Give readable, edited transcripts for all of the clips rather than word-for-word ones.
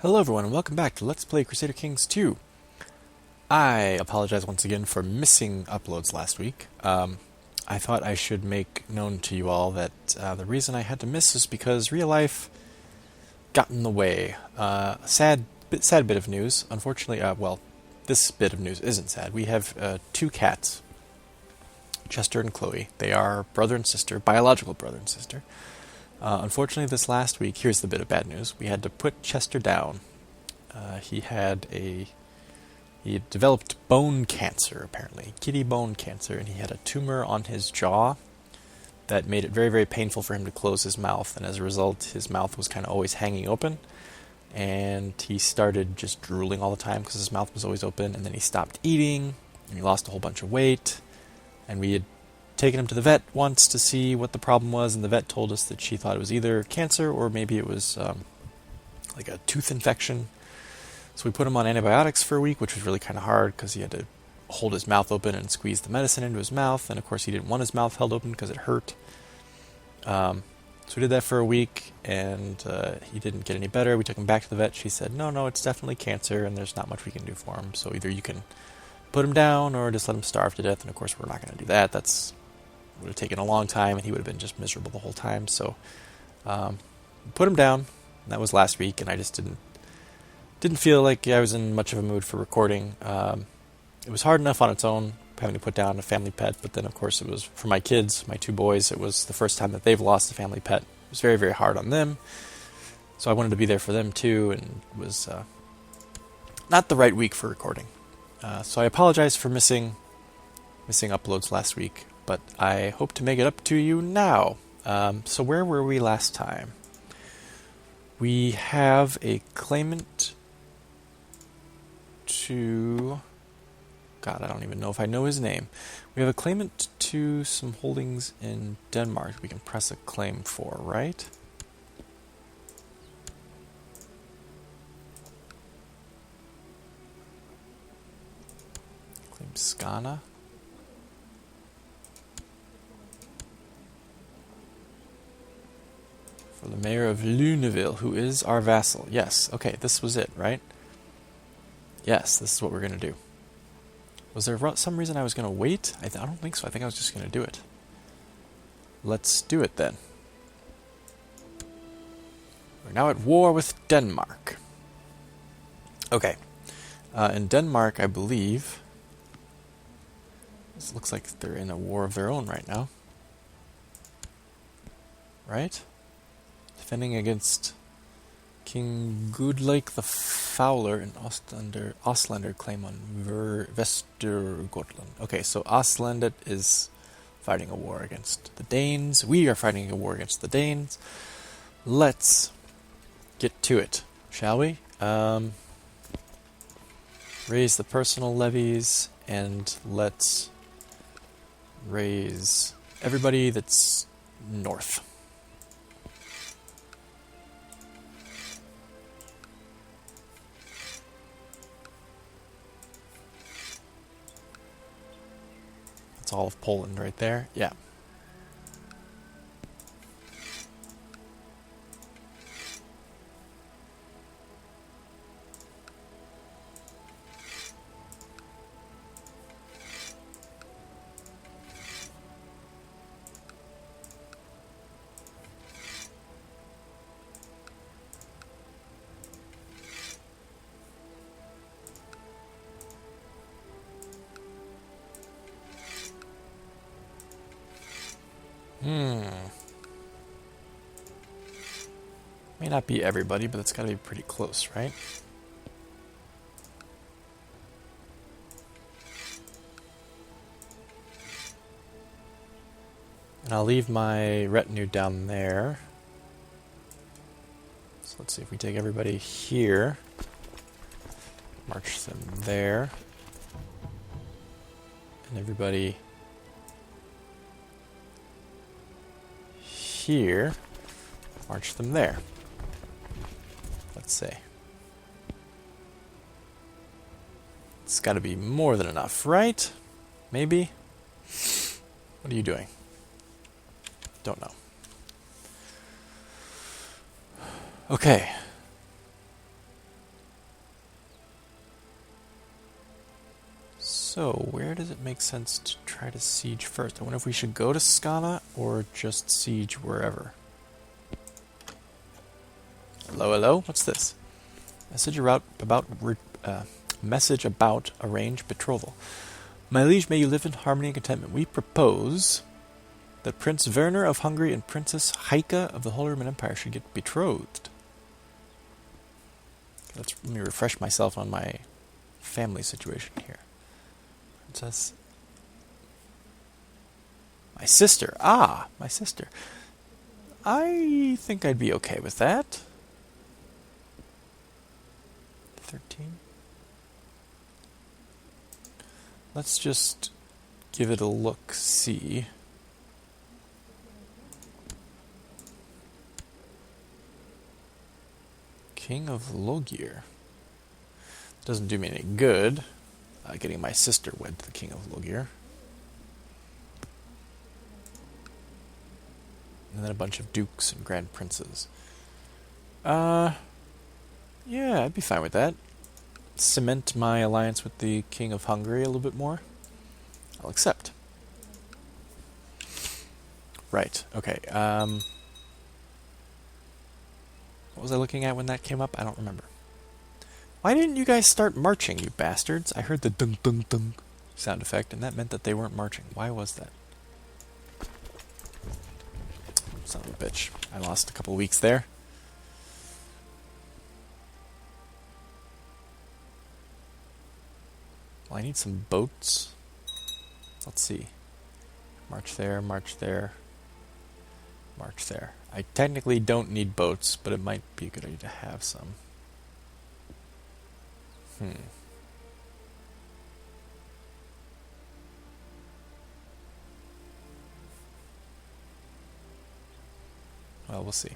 Hello everyone and welcome back to Let's Play Crusader Kings 2. I apologize once again for missing uploads last week. I thought I should make known to you all that the reason I had to miss is because real life got in the way. Sad bit of news. Unfortunately, this bit of news isn't sad. We have two cats, Chester and Chloe. They are brother and sister, biological brother and sister. Unfortunately, this last week, here's the bit of bad news. We had to put Chester down. He had developed bone cancer, apparently. Kitty bone cancer, and he had a tumor on his jaw that made it very, very painful for him to close his mouth, and as a result, his mouth was kind of always hanging open, and he started just drooling all the time because his mouth was always open, and then he stopped eating, and he lost a whole bunch of weight, and we had taken him to the vet once to see what the problem was, and the vet told us that she thought it was either cancer or maybe it was like a tooth infection. So we put him on antibiotics for a week, which was really kind of hard because he had to hold his mouth open and squeeze the medicine into his mouth, and of course he didn't want his mouth held open because it hurt. So we did that for a week, and he didn't get any better. We took him back to the vet. She said, no, it's definitely cancer, and there's not much we can do for him. So either you can put him down or just let him starve to death, and of course we're not going to do that. That would have taken a long time, and he would have been just miserable the whole time. So put him down. And that was last week, and I just didn't feel like I was in much of a mood for recording. It was hard enough on its own, having to put down a family pet, but then of course it was for my kids, my two boys, it was the first time that they've lost a family pet. It was very, very hard on them, so I wanted to be there for them too, and it was not the right week for recording. So I apologize for missing uploads last week, but I hope to make it up to you now. So where were we last time? We have a claimant to... God, I don't even know if I know his name. We have a claimant to some holdings in Denmark we can press a claim for, right? Claim Skana. For the mayor of Luneville, who is our vassal. Yes, okay, this was it, right? Yes, this is what we're going to do. Was there some reason I was going to wait? I don't think so. I think I was just going to do it. Let's do it then. We're now at war with Denmark. Okay. In Denmark, I believe... This looks like they're in a war of their own right now. Right? Defending against King Gudleik the Fowler and Ostlander claim on Vestergotland. Okay, so Ostlander is fighting a war against the Danes. We are fighting a war against the Danes. Let's get to it, shall we? Raise the personal levies, and let's raise everybody that's north. That's all of Poland right there. Yeah. May not be everybody, but it's got to be pretty close, right? And I'll leave my retinue down there. So let's see if we take everybody here. March them there. And everybody here. March them there. Let's see. It's got to be more than enough, right? Maybe? What are you doing? Don't know. So, where does it make sense to try to siege first? I wonder if we should go to Skana or just siege wherever. Hello, hello? What's this? Message about arranged betrothal. My liege, may you live in harmony and contentment. We propose that Prince Werner of Hungary and Princess Heike of the Holy Roman Empire should get betrothed. Let me refresh myself on my family situation here. Princess... My sister. Ah, my sister. I think I'd be okay with that. 13. Let's just give it a look-see. King of Logir. Doesn't do me any good, getting my sister wed to the King of Logir. And then a bunch of dukes and grand princes. Yeah, I'd be fine with that. Cement my alliance with the King of Hungary a little bit more. I'll accept. Right, okay. What was I looking at when that came up? I don't remember. Why didn't you guys start marching, you bastards? I heard the dunk dunk dunk sound effect, and that meant that they weren't marching. Why was that? Son of a bitch. I lost a couple weeks there. Well, I need some boats. Let's see. March there, march there, march there. I technically don't need boats, but it might be a good idea to have some. Well, we'll see.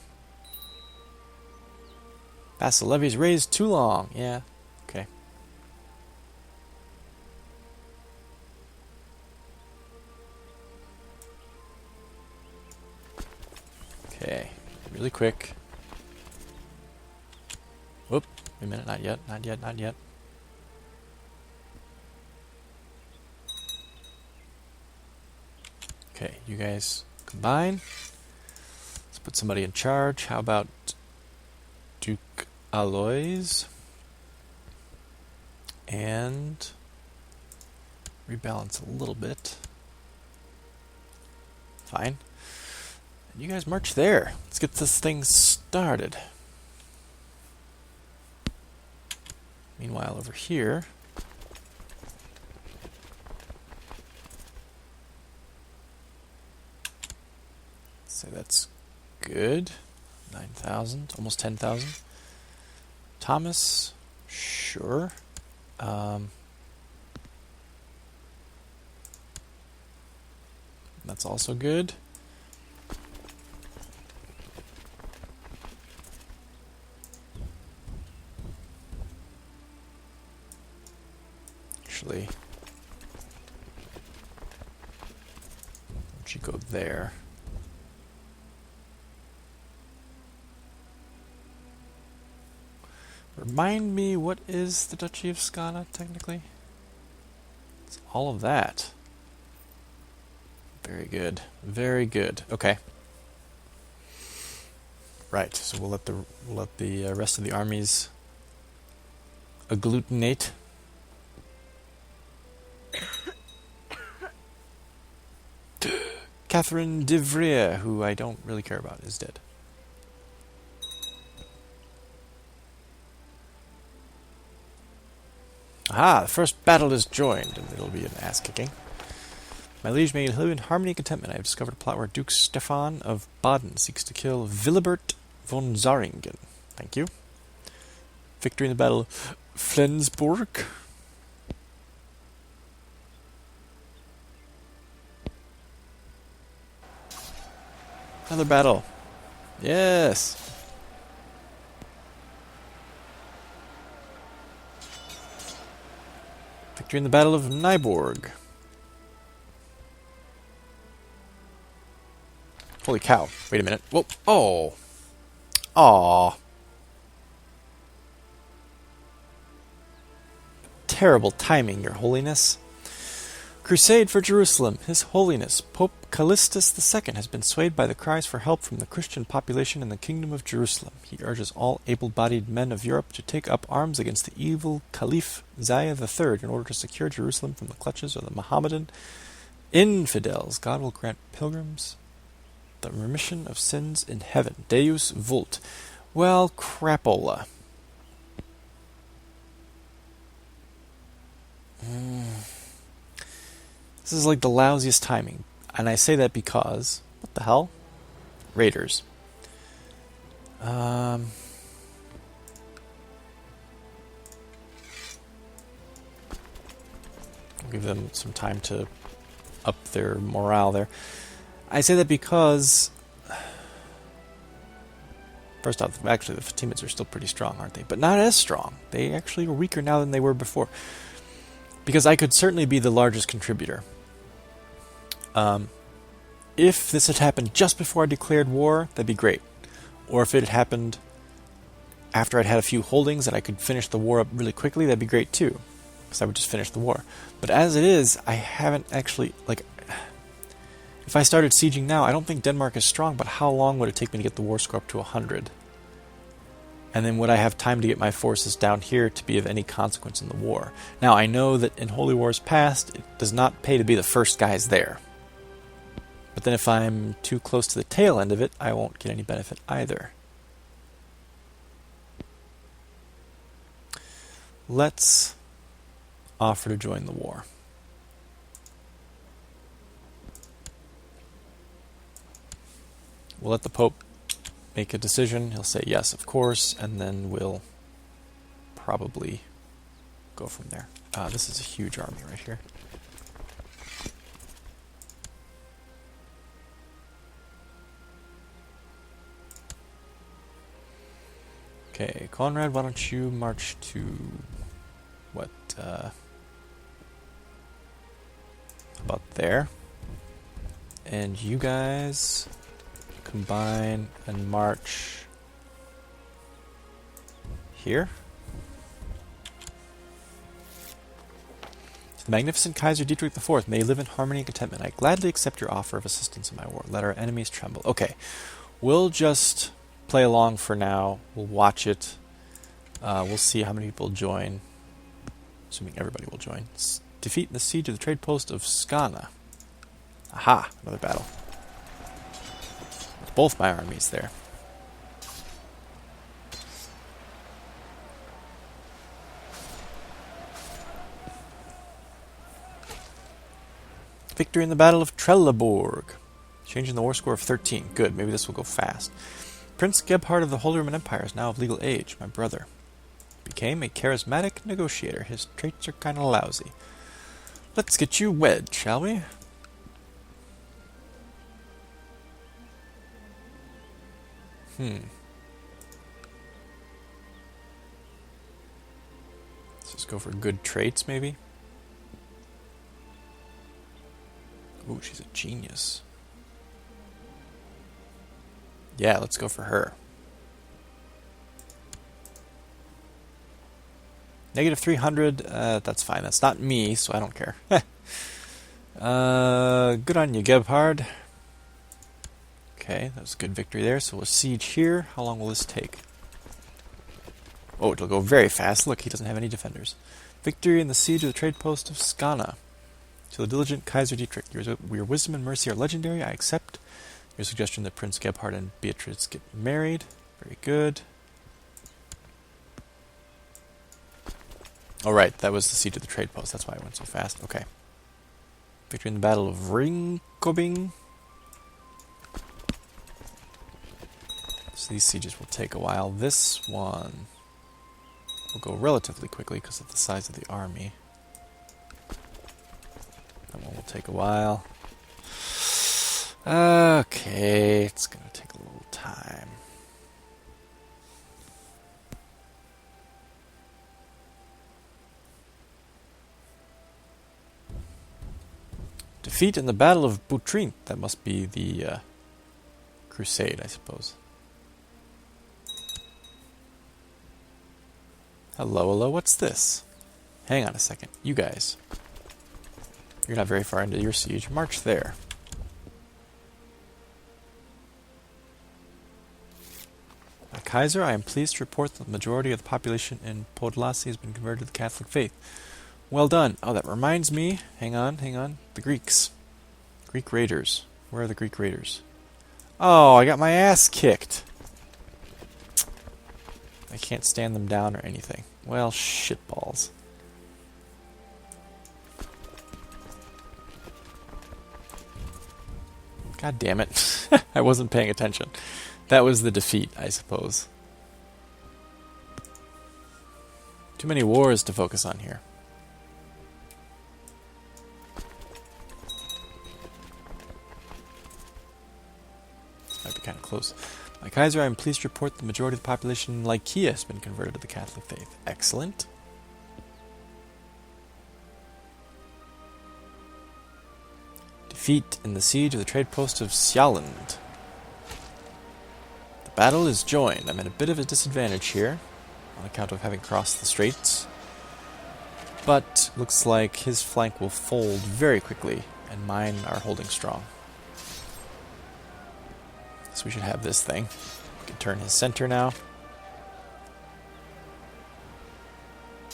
Vassal levies raised too long. Yeah, okay. Okay, really quick. Whoop, wait a minute, not yet, not yet, not yet. Okay, you guys combine. Let's put somebody in charge. How about Duke Aloys? And rebalance a little bit. Fine. You guys march there. Let's get this thing started. Meanwhile, over here... say that's good. 9,000, almost 10,000. Thomas, sure. That's also good. Actually, don't you go there? Remind me, what is the Duchy of Skana, technically? It's all of that. Very good. Very good. Okay. Right, so we'll let the rest of the armies agglutinate. Catherine de Vries, who I don't really care about, is dead. Aha, the first battle is joined, and it'll be an ass-kicking. My liege, may you live in harmony and contentment. I have discovered a plot where Duke Stefan of Baden seeks to kill Willibert von Zaringen. Thank you. Victory in the Battle of Flensburg. Another battle. Yes. Victory in the Battle of Nyborg. Holy cow. Wait a minute. Whoa. Oh. Aw. Terrible timing, Your Holiness. Crusade for Jerusalem. His Holiness Pope Callistus II has been swayed by the cries for help from the Christian population in the Kingdom of Jerusalem. He urges all able-bodied men of Europe to take up arms against the evil Caliph Zayed III in order to secure Jerusalem from the clutches of the Mohammedan infidels. God will grant pilgrims the remission of sins in heaven. Deus vult. Well, crapola. This is like the lousiest timing. And I say that because... What the hell? Raiders. I'll give them some time to up their morale there. I say that because... First off, actually the Fatimids are still pretty strong, aren't they? But not as strong. They actually are weaker now than they were before. Because I could certainly be the largest contributor. If this had happened just before I declared war, that'd be great. Or if it had happened after I'd had a few holdings and I could finish the war up really quickly, that'd be great too. Because I would just finish the war. But as it is, I haven't actually... If I started sieging now, I don't think Denmark is strong, but how long would it take me to get the war score up to 100? And then would I have time to get my forces down here to be of any consequence in the war? Now, I know that in Holy Wars past, it does not pay to be the first guys there. But then if I'm too close to the tail end of it, I won't get any benefit either. Let's offer to join the war. We'll let the Pope make a decision. He'll say yes, of course, and then we'll probably go from there. This is a huge army right here. Okay, Conrad, why don't you march to what? About there. And you guys combine and march here. To the magnificent Kaiser Dietrich IV, may he live in harmony and contentment. I gladly accept your offer of assistance in my war. Let our enemies tremble. Okay, we'll just play along for now. We'll watch it. We'll see how many people join. Assuming everybody will join. Defeat the siege of the trade post of Skana. Aha! Another battle. With both my armies there. Victory in the Battle of Trelleborg. Changing the war score of 13. Good, maybe this will go fast. Prince Gebhard of the Holy Roman Empire is now of legal age, my brother. Became a charismatic negotiator. His traits are kind of lousy. Let's get you wed, shall we? Let's just go for good traits, maybe. Ooh, she's a genius. Yeah, let's go for her. Negative 300, that's fine. That's not me, so I don't care. Good on you, Gebhard. Okay, that was a good victory there. So we'll siege here. How long will this take? Oh, it'll go very fast. Look, he doesn't have any defenders. Victory in the siege of the trade post of Skana. To the diligent Kaiser Dietrich, your wisdom and mercy are legendary. I accept your suggestion that Prince Gebhard and Beatrice get married. Very good. Oh, right, that was the siege of the trade post. That's why I went so fast. Okay. Victory in the Battle of Ringkobing. So these sieges will take a while. This one will go relatively quickly because of the size of the army. That one will take a while. Okay, it's going to take a little time. Defeat in the Battle of Butrint. That must be the Crusade, I suppose. Hello, hello, what's this? Hang on a second. You guys. You're not very far into your siege. March there. Kaiser, I am pleased to report that the majority of the population in Podlasi has been converted to the Catholic faith. Well done. Oh, that reminds me. Hang on. The Greeks. Greek raiders. Where are the Greek raiders? Oh, I got my ass kicked. I can't stand them down or anything. Well, shitballs. God damn it. I wasn't paying attention. That was the defeat, I suppose. Too many wars to focus on here. This might be kind of close. My Kaiser, I am pleased to report the majority of the population in Lycia has been converted to the Catholic faith. Excellent. Defeat in the siege of the trade post of Sjaland. The battle is joined. I'm at a bit of a disadvantage here on account of having crossed the straits. But looks like his flank will fold very quickly, and mine are holding strong. So we should have this thing. We can turn his center now.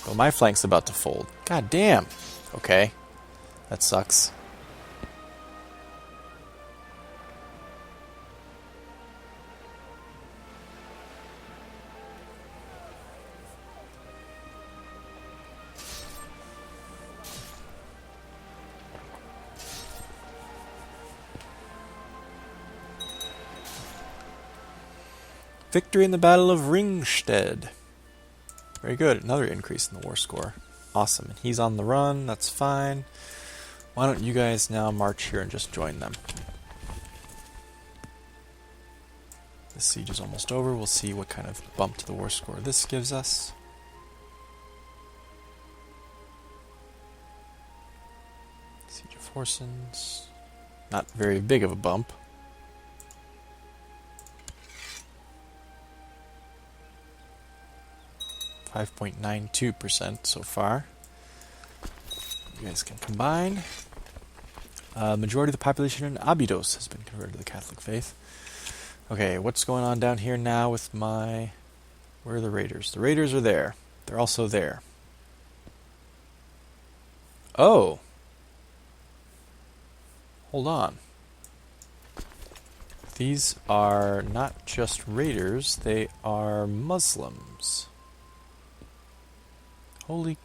Well, my flank's about to fold. God damn. Okay. That sucks. Victory in the Battle of Ringstead. Very good. Another increase in the war score. Awesome. And he's on the run. That's fine. Why don't you guys now march here and just join them? The siege is almost over. We'll see what kind of bump to the war score this gives us. Siege of Horsens. Not very big of a bump. 5.92% so far. You guys can combine. Majority of the population in Abydos has been converted to the Catholic faith. Okay, what's going on down here now with my... Where are the raiders? The raiders are there. They're also there. Oh! Hold on. These are not just raiders, they are Muslims. Holy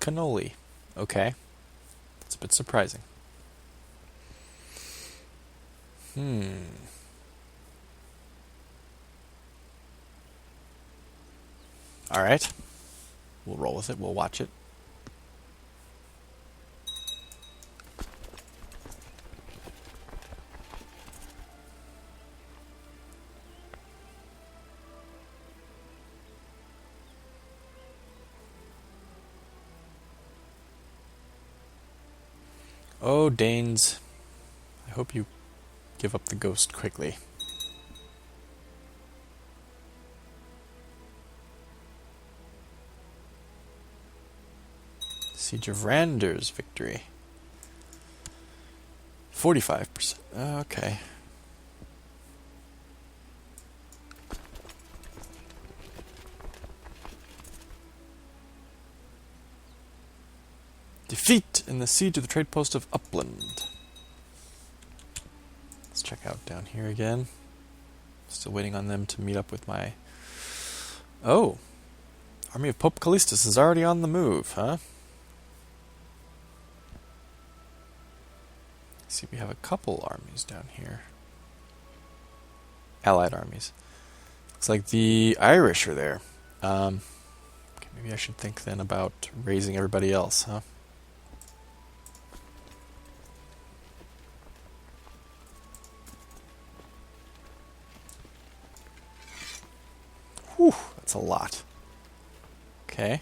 cannoli. Okay. That's a bit surprising. Alright. We'll roll with it. We'll watch it. Oh, Danes. I hope you give up the ghost quickly. Siege of Randers victory. 45%. Okay. Defeat in the siege of the trade post of Upland. Let's check out down here again. Still waiting on them to meet up with my... Oh! Army of Pope Callistus is already on the move, huh? See, we have a couple armies down here. Allied armies. Looks like the Irish are there. Okay, maybe I should think then about raising everybody else, huh? Whew, that's a lot. Okay.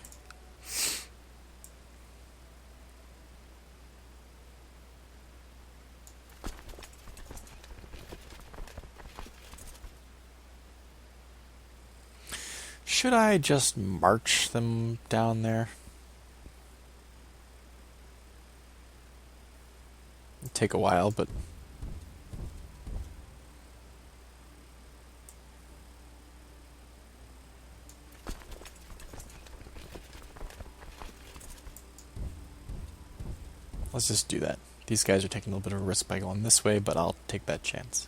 Should I just march them down there? It'll take a while, but... let's just do that. These guys are taking a little bit of a risk by going this way, but I'll take that chance.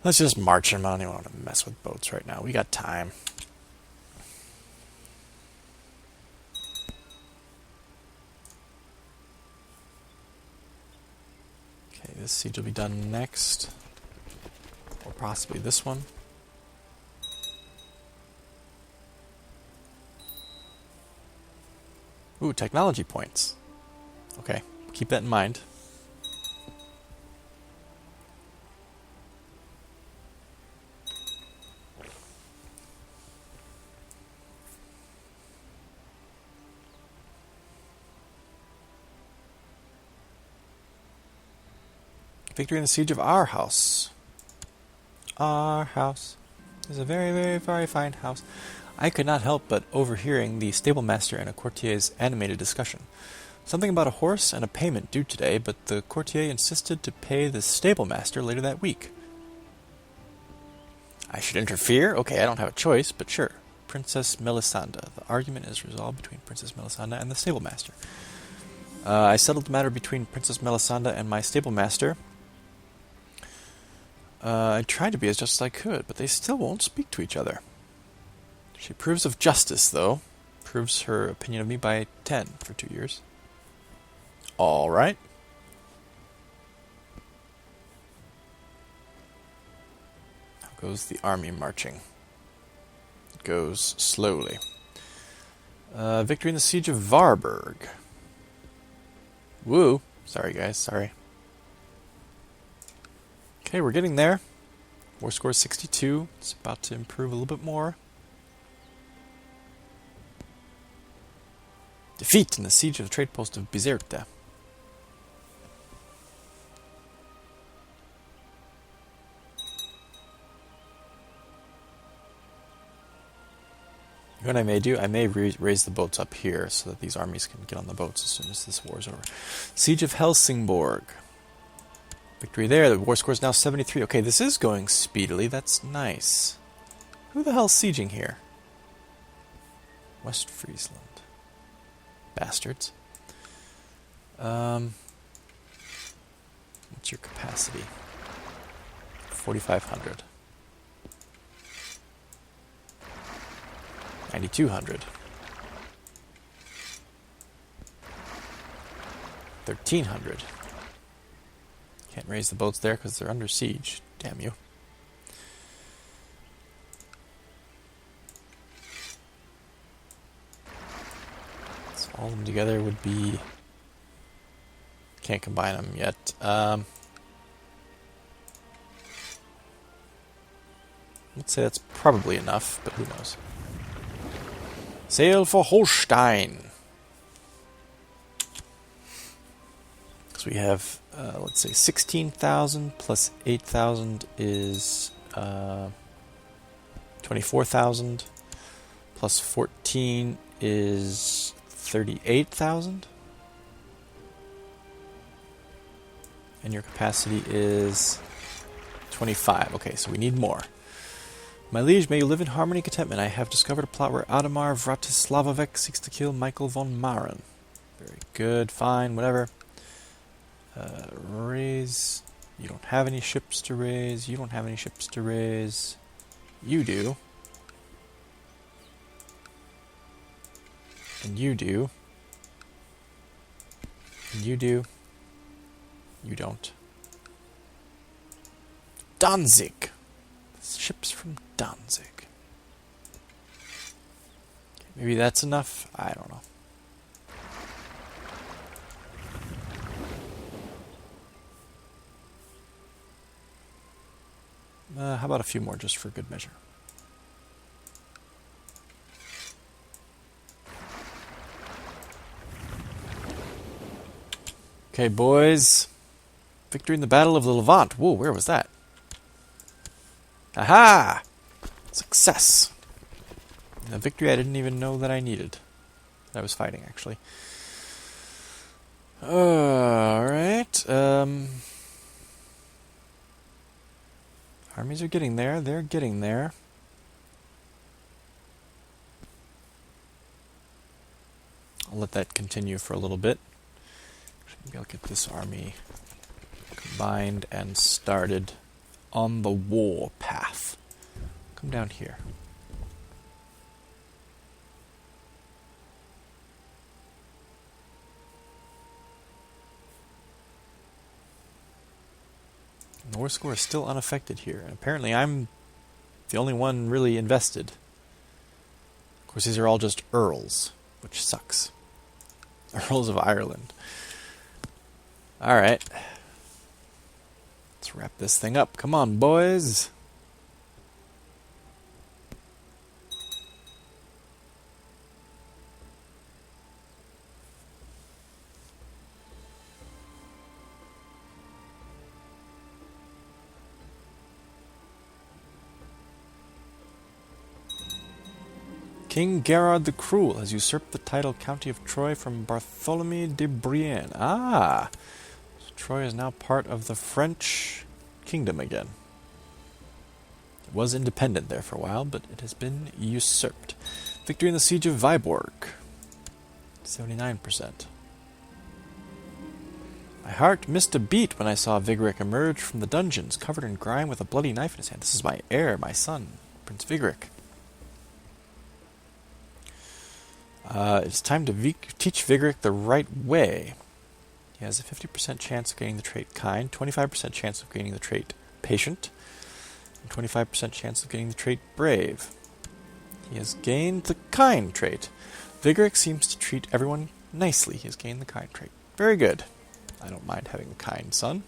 Let's just march them. I don't even want to mess with boats right now. We got time. Okay, this siege will be done next. Or possibly this one. Ooh, technology points. Okay, keep that in mind. Victory in the siege of our house. Our house is a very, very, very fine house. I could not help but overhearing the stablemaster and a courtier's animated discussion. Something about a horse and a payment due today, but the courtier insisted to pay the stablemaster later that week. I should interfere? Okay, I don't have a choice, but sure. Princess Melisanda. The argument is resolved between Princess Melisanda and the stablemaster. I settled the matter between Princess Melisanda and my stablemaster. I tried to be as just as I could, but they still won't speak to each other. She approves of justice, though. Proves her opinion of me by 10 for 2 years. All right. How goes the army marching? It goes slowly. Victory in the siege of Varberg. Woo. Sorry, guys. Sorry. Okay, we're getting there. War score is 62. It's about to improve a little bit more. Defeat in the siege of the trade post of Bizerte. What I may do, I may raise the boats up here so that these armies can get on the boats as soon as this war is over. Siege of Helsingborg. Victory there. The war score is now 73. Okay, this is going speedily. That's nice. Who the hell's sieging here? West Friesland. Bastards. What's your capacity? 4,500. 9,200. 1,300. Can't raise the boats there because they're under siege. Damn you. So all of them together would be... Can't combine them yet. Let's say that's probably enough, but who knows. Sail for Holstein. Because we have, let's say, 16,000 plus 8,000 is 24,000. Plus 14 is 38,000. And your capacity is 25. Okay, so we need more. My liege, may you live in harmony and contentment. I have discovered a plot where Adamar Vratislavovic seeks to kill Michael von Maren. Very good, fine, whatever. Raise. You don't have any ships to raise. You don't have any ships to raise. You do. And you do. And you do. You don't. Danzig. Ships from Danzig. Okay, maybe that's enough? I don't know. How about a few more just for good measure? Okay, boys. Victory in the Battle of the Levant. Whoa, where was that? Aha! Success. A victory I didn't even know that I needed. That I was fighting, actually. Alright. Armies are getting there. They're getting there. I'll let that continue for a little bit. Maybe I'll get this army combined and started on the war path. Come down here. The war score is still unaffected here, and apparently I'm the only one really invested. Of course, these are all just earls, which sucks. Earls of Ireland. Alright. Let's wrap this thing up. Come on, boys. King Gerard the Cruel has usurped the title County of Troy from Bartholomew de Brienne. Ah! So Troy is now part of the French kingdom again. It was independent there for a while, but it has been usurped. Victory in the Siege of Viborg. 79%. My heart missed a beat when I saw Vigric emerge from the dungeons, covered in grime with a bloody knife in his hand. This is my heir, my son, Prince Vigric. It's time to teach Vigric the right way. He has a 50% chance of gaining the trait Kind, 25% chance of gaining the trait Patient, and 25% chance of getting the trait Brave. He has gained the Kind trait. Vigric seems to treat everyone nicely. He has gained the Kind trait. Very good. I don't mind having a kind son.